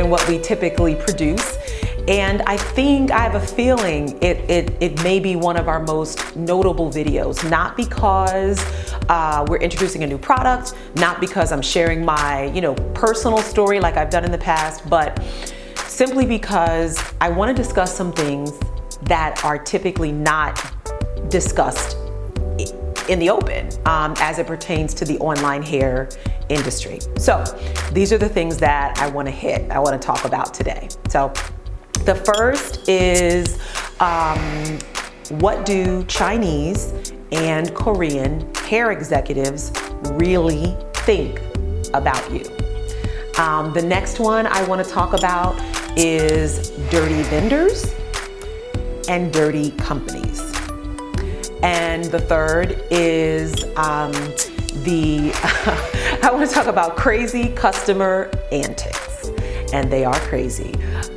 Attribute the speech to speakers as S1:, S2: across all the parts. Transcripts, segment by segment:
S1: than what we typically produce. And I have a feeling it may be one of our most notable videos, not because we're introducing a new product, not because I'm sharing my, personal story like I've done in the past, but simply because I want to discuss some things that are typically not discussed in the open as it pertains to the online hair industry. So these are the things that I want to talk about today. So the first is what do Chinese and Korean hair executives really think about you? The next one I want to talk about is dirty vendors and dirty companies. And the third is I want to talk about crazy customer antics, and they are crazy.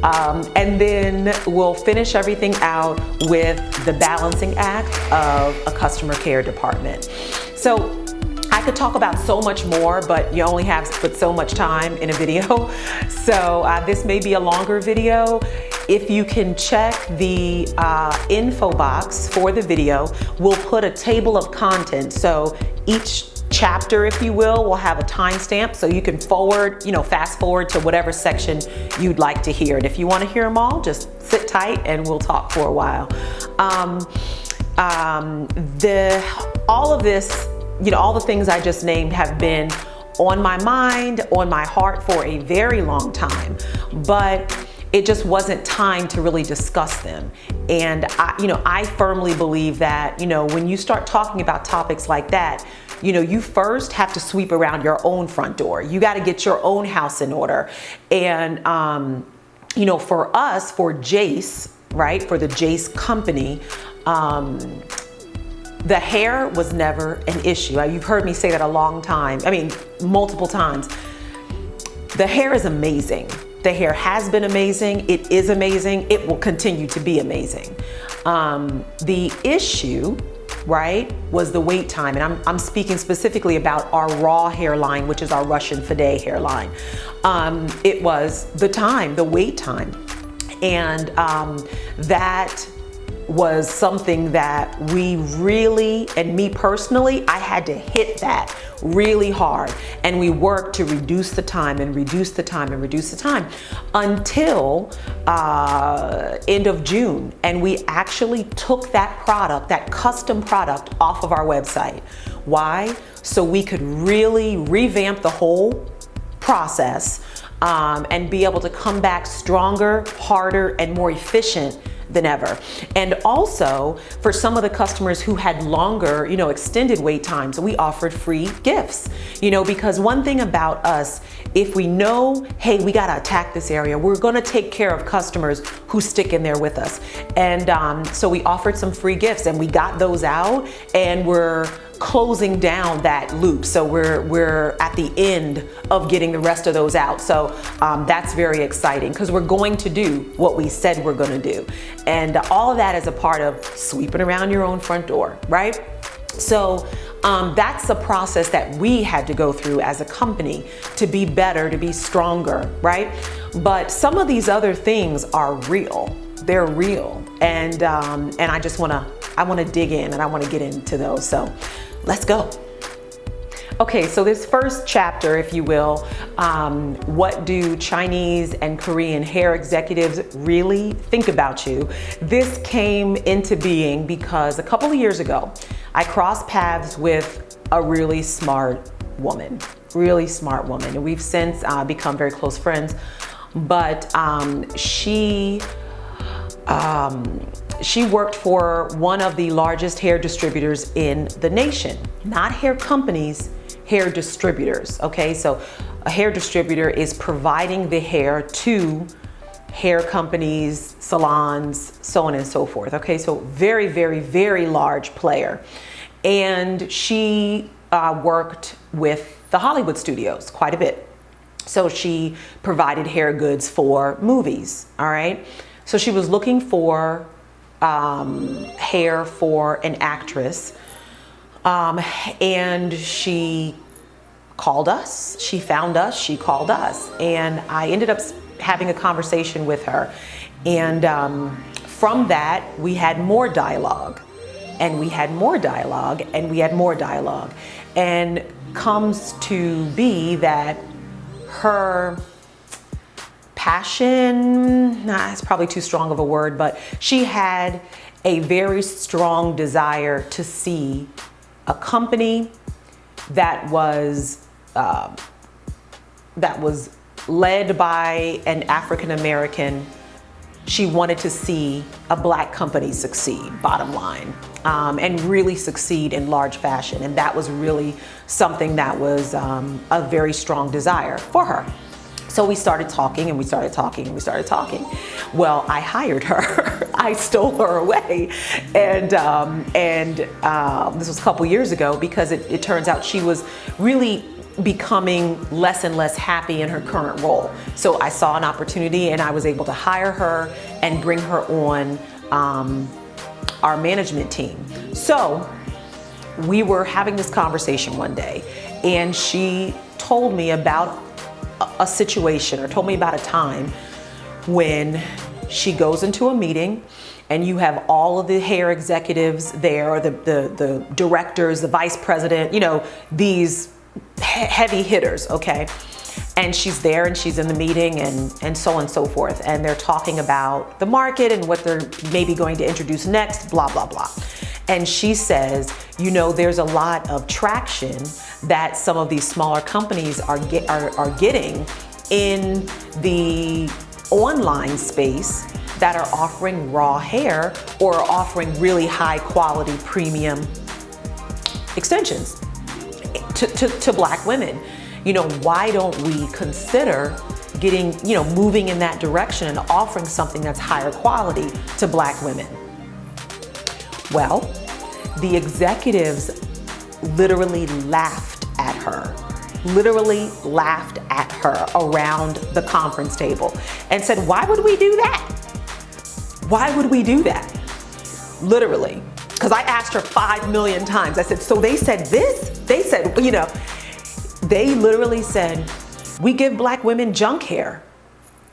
S1: And then we'll finish everything out with the balancing act of a customer care department. So I could talk about so much more, but you only have but so much time in a video. So this may be a longer video. If you can check the info box for the video, we'll put a table of content. So each chapter, if you will have a timestamp, so you can fast forward to whatever section you'd like to hear. And if you want to hear them all, just sit tight and we'll talk for a while. All of this, all the things I just named have been on my mind, on my heart for a very long time, but it just wasn't time to really discuss them. And I firmly believe that, when you start talking about topics like that, you first have to sweep around your own front door. You got to get your own house in order. And, for us, for JACE, right, for the JACE company, the hair was never an issue. You've heard me say that multiple times. The hair is amazing. The hair has been amazing. It is amazing. It will continue to be amazing. The issue, right, was the wait time. And I'm speaking specifically about our raw hairline, which is our Russian Fade hairline. It was the wait time. And that was something that we really, and me personally, I had to hit that really hard. And we worked to reduce the time and reduce the time and reduce the time until end of June. And we actually took that product, that custom product, off of our website. Why? So we could really revamp the whole process and be able to come back stronger, harder, and more efficient than ever. And also for some of the customers who had longer, extended wait times, we offered free gifts, because one thing about us, if we know, hey, we got to attack this area, we're going to take care of customers who stick in there with us. And so we offered some free gifts and we got those out, and we're closing down that loop. So we're at the end of getting the rest of those out. So that's very exciting because we're going to do what we said we're going to do. And all of that is a part of sweeping around your own front door, right? So that's the process that we had to go through as a company to be better, to be stronger, right? But some of these other things are real. They're real. And I want to dig in and I want to get into those. So let's go. Okay, so this first chapter, if you will, what do Chinese and Korean hair executives really think about you? This came into being because a couple of years ago, I crossed paths with a really smart woman, and we've since become very close friends. But she worked for one of the largest hair distributors in the nation, not hair companies, hair distributors. Okay, so a hair distributor is providing the hair to hair companies, salons, so on and so forth. Okay, so very, very, very large player. And she worked with the Hollywood studios quite a bit. So she provided hair goods for movies, all right? So she was looking for hair for an actress, and she called us, she found us, she called us, and I ended up having a conversation with her. And from that, we had more dialogue, and we had more dialogue, and we had more dialogue. And comes to be that her passion, it's probably too strong of a word, but she had a very strong desire to see a company that was led by an African American. She wanted to see a Black company succeed, bottom line, and really succeed in large fashion. And that was really something that was a very strong desire for her. So we started talking, and we started talking, and we started talking. Well, I hired her. I stole her away. And this was a couple years ago, because it turns out she was really becoming less and less happy in her current role. So I saw an opportunity, and I was able to hire her and bring her on our management team. So we were having this conversation one day, and she told me about a situation, or told me about a time when she goes into a meeting and you have all of the hair executives there, or the directors, the vice president, you know, these heavy hitters, okay? And she's there, and she's in the meeting, and so on and so forth. And they're talking about the market and what they're maybe going to introduce next, blah, blah, blah. And she says, you know, there's a lot of traction that some of these smaller companies are getting in the online space that are offering raw hair, or are offering really high quality premium extensions to Black women. You know, why don't we consider getting, you know, moving in that direction and offering something that's higher quality to Black women? Well, the executives literally laughed at her around the conference table and said, why would we do that? Why would we do that? Literally. Because I asked her 5 million times. I said, so they said this? They said, you know, they literally said, we give Black women junk hair.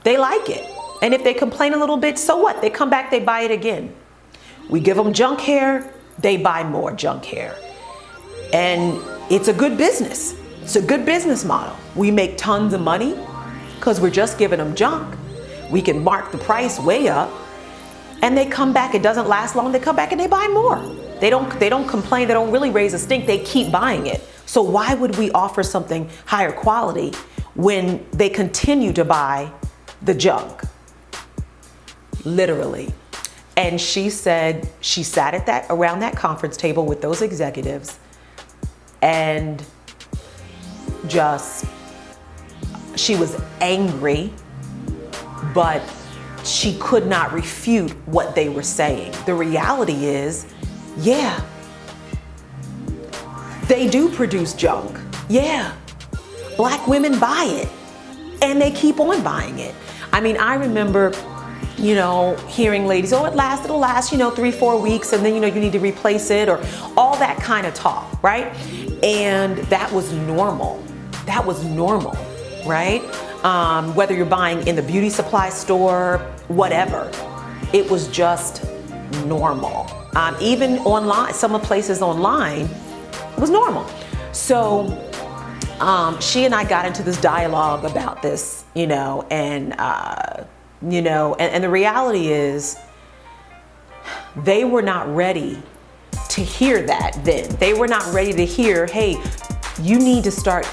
S1: They like it. And if they complain a little bit, so what? They come back, they buy it again. We give them junk hair, they buy more junk hair. And it's a good business. It's a good business model. We make tons of money because we're just giving them junk. We can mark the price way up, and they come back. It doesn't last long. They come back and they buy more. They don't complain. They don't really raise a stink. They keep buying it. So why would we offer something higher quality when they continue to buy the junk? Literally. And she said she sat at around that conference table with those executives, and she was angry, but she could not refute what they were saying. The reality is, yeah, they do produce junk. Yeah, Black women buy it, and they keep on buying it. I mean, I remember, you know, hearing ladies, oh, it'll last, you know, 3-4 weeks, and then, you know, you need to replace it, or all that kind of talk, right? And that was normal. That was normal, right? Whether you're buying in the beauty supply store, whatever, it was just normal. Even online, some of the places online, it was normal. So she and I got into this dialogue about this, you know, and the reality is, they were not ready to hear that then. They were not ready to hear, hey, you need to start,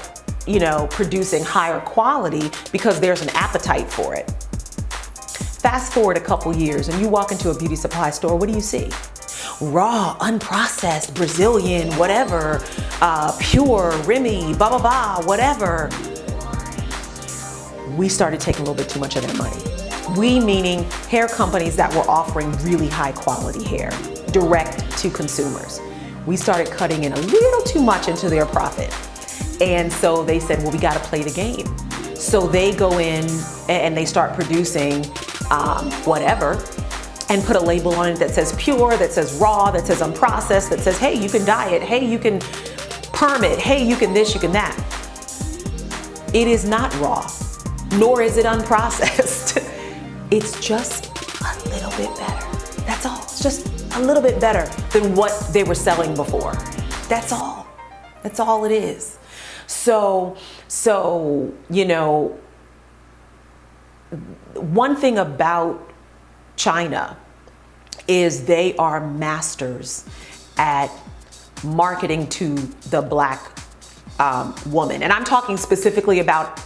S1: you know, producing higher quality because there's an appetite for it. Fast forward a couple years and you walk into a beauty supply store, what do you see? Raw, unprocessed, Brazilian, whatever, pure, Remy, blah, blah, blah, whatever. We started taking a little bit too much of their money. We meaning hair companies that were offering really high quality hair direct to consumers. We started cutting in a little too much into their profit. And so they said, well, we got to play the game. So they go in and they start producing whatever, and put a label on it that says pure, that says raw, that says unprocessed, that says, hey, you can dye it, hey, you can perm it, hey, you can this, you can that. It is not raw. nor is it unprocessed. It's just a little bit better. That's all. It's just a little bit better than what they were selling before. That's all. That's all it is. So, you know, one thing about China is they are masters at marketing to the Black woman. And I'm talking specifically about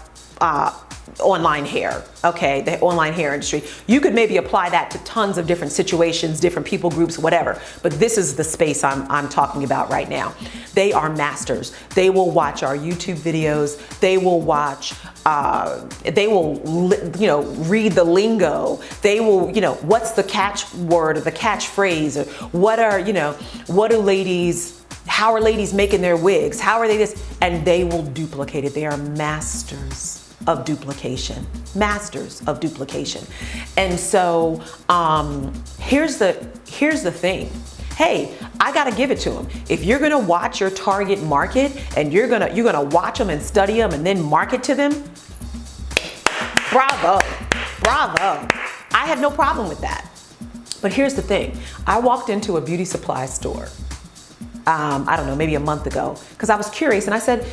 S1: online hair, okay, the online hair industry. You could maybe apply that to tons of different situations, different people groups, whatever. But this is the space I'm talking about right now. They are masters. They will watch our YouTube videos. They will watch, they will, you know, read the lingo. They will, you know, what's the catchword or the catchphrase, or what are, you know, what do ladies, how are ladies making their wigs? How are they this? And they will duplicate it. They are masters of duplication, masters of duplication. And so here's the thing. Hey, I gotta give it to them. If you're gonna watch your target market and you're gonna watch them and study them and then market to them, bravo, bravo. I have no problem with that. But here's the thing. I walked into a beauty supply store, I don't know, maybe a month ago, because I was curious and I said,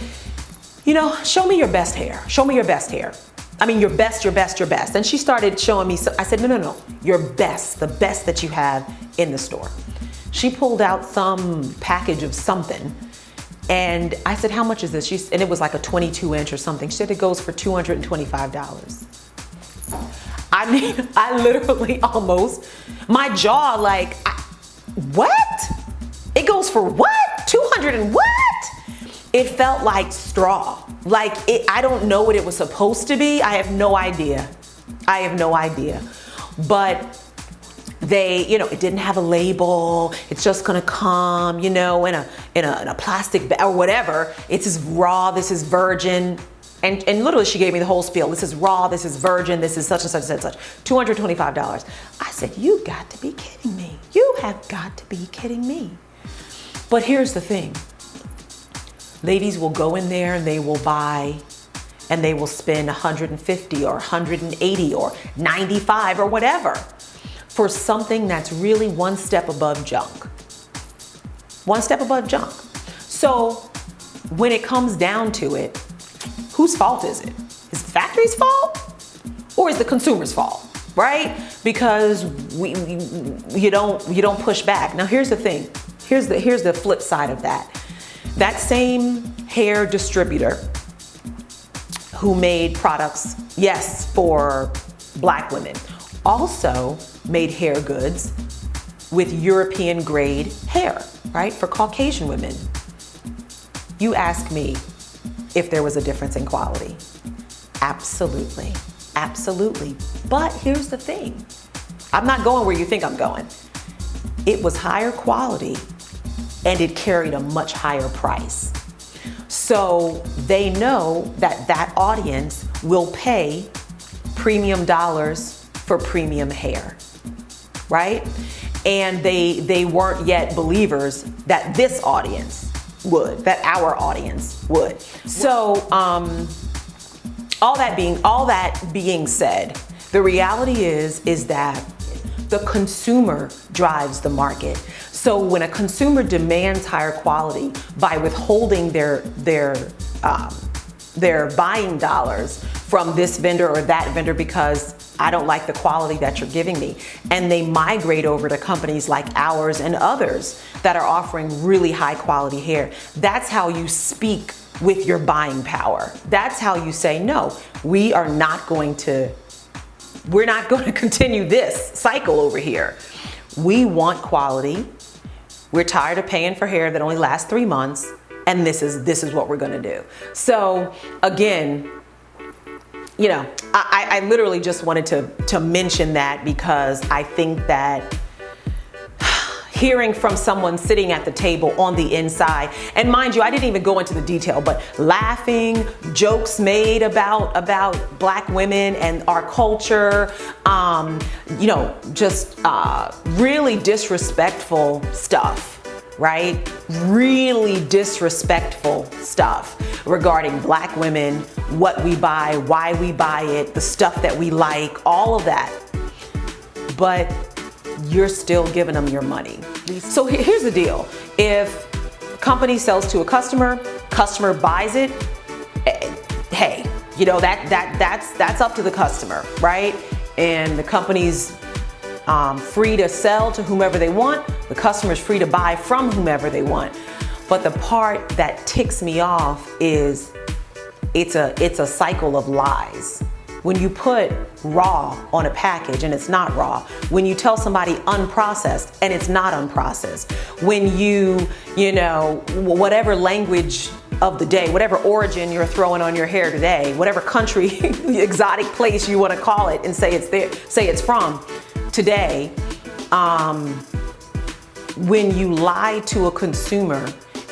S1: you know, show me your best hair. Show me your best hair. I mean, your best, your best, your best. And she started showing me, I said, no, your best, the best that you have in the store. She pulled out some package of something. And I said, how much is this? And it was like a 22-inch or something. She said it goes for $225. I mean, I literally almost, my jaw like, what? It goes for what? 200 and what? It felt like straw. Like I don't know what it was supposed to be. I have no idea. I have no idea. But they, you know, it didn't have a label. It's just gonna come, you know, in a plastic bag or whatever. It's as raw, this is virgin. And literally she gave me the whole spiel. This is raw, this is virgin, this is such and such and such. $225. I said, you got to be kidding me. You have got to be kidding me. But here's the thing. Ladies will go in there and they will buy and they will spend $150 or $180 or $95 or whatever for something that's really one step above junk. One step above junk. So when it comes down to it, whose fault is it? Is the factory's fault or is the consumer's fault, right? Because you don't push back. Now here's the thing. Here's the flip side of that. That same hair distributor who made products, yes, for Black women, also made hair goods with European grade hair, right, for Caucasian women. You ask me if there was a difference in quality. Absolutely, absolutely. But here's the thing. I'm not going where you think I'm going. It was higher quality and it carried a much higher price. So they know that that audience will pay premium dollars for premium hair, right? And they weren't yet believers that this audience would, that our audience would. So all that being said, the reality is that the consumer drives the market. So when a consumer demands higher quality by withholding their buying dollars from this vendor or that vendor because I don't like the quality that you're giving me, and they migrate over to companies like ours and others that are offering really high quality hair, that's how you speak with your buying power. That's how you say, no, we're not going to continue this cycle over here. We want quality. We're tired of paying for hair that only lasts 3 months, and this is what we're gonna do. So again, you know, I literally just wanted to mention that because I think that hearing from someone sitting at the table on the inside, and mind you, I didn't even go into the detail, but laughing, jokes made about Black women and our culture, you know, just really disrespectful stuff, right? Really disrespectful stuff. regarding Black women, what we buy, why we buy it, the stuff that we like, all of that. But you're still giving them your money. So here's the deal. If company sells to a customer buys it, hey, you know, that's up to the customer, right? And the company's free to sell to whomever they want. The customer's free to buy from whomever they want. But the part that ticks me off is it's a cycle of lies. When you put raw on a package and it's not raw, when you tell somebody unprocessed and it's not unprocessed, when you know, whatever language of the day, whatever origin you're throwing on your hair today, whatever country, exotic place you want to call it and say it's there, say it's from today, when you lie to a consumer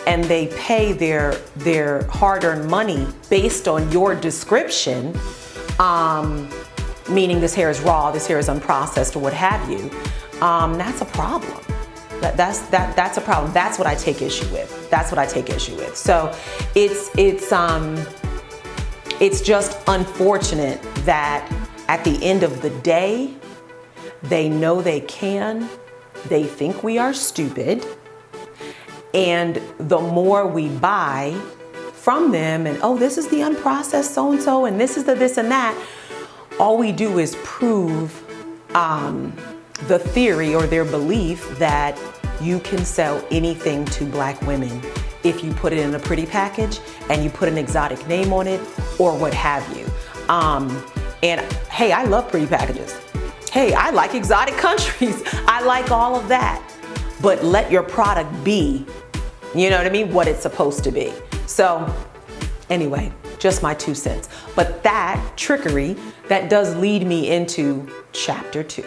S1: and they pay their hard-earned money based on your description, meaning this hair is raw, this hair is unprocessed, or what have you, that's a problem. That's a problem. That's what I take issue with. That's what I take issue with. So it's just unfortunate that at the end of the day, they know they can, they think we are stupid, and the more we buy from them and, oh, this is the unprocessed so-and-so and this is the this and that, all we do is prove the theory or their belief that you can sell anything to Black women if you put it in a pretty package and you put an exotic name on it or what have you. And hey, I love pretty packages. Hey, I like exotic countries. I like all of that. But let your product be, you know what I mean, what it's supposed to be. So anyway, just my 2 cents. But that trickery, that does lead me into chapter 2.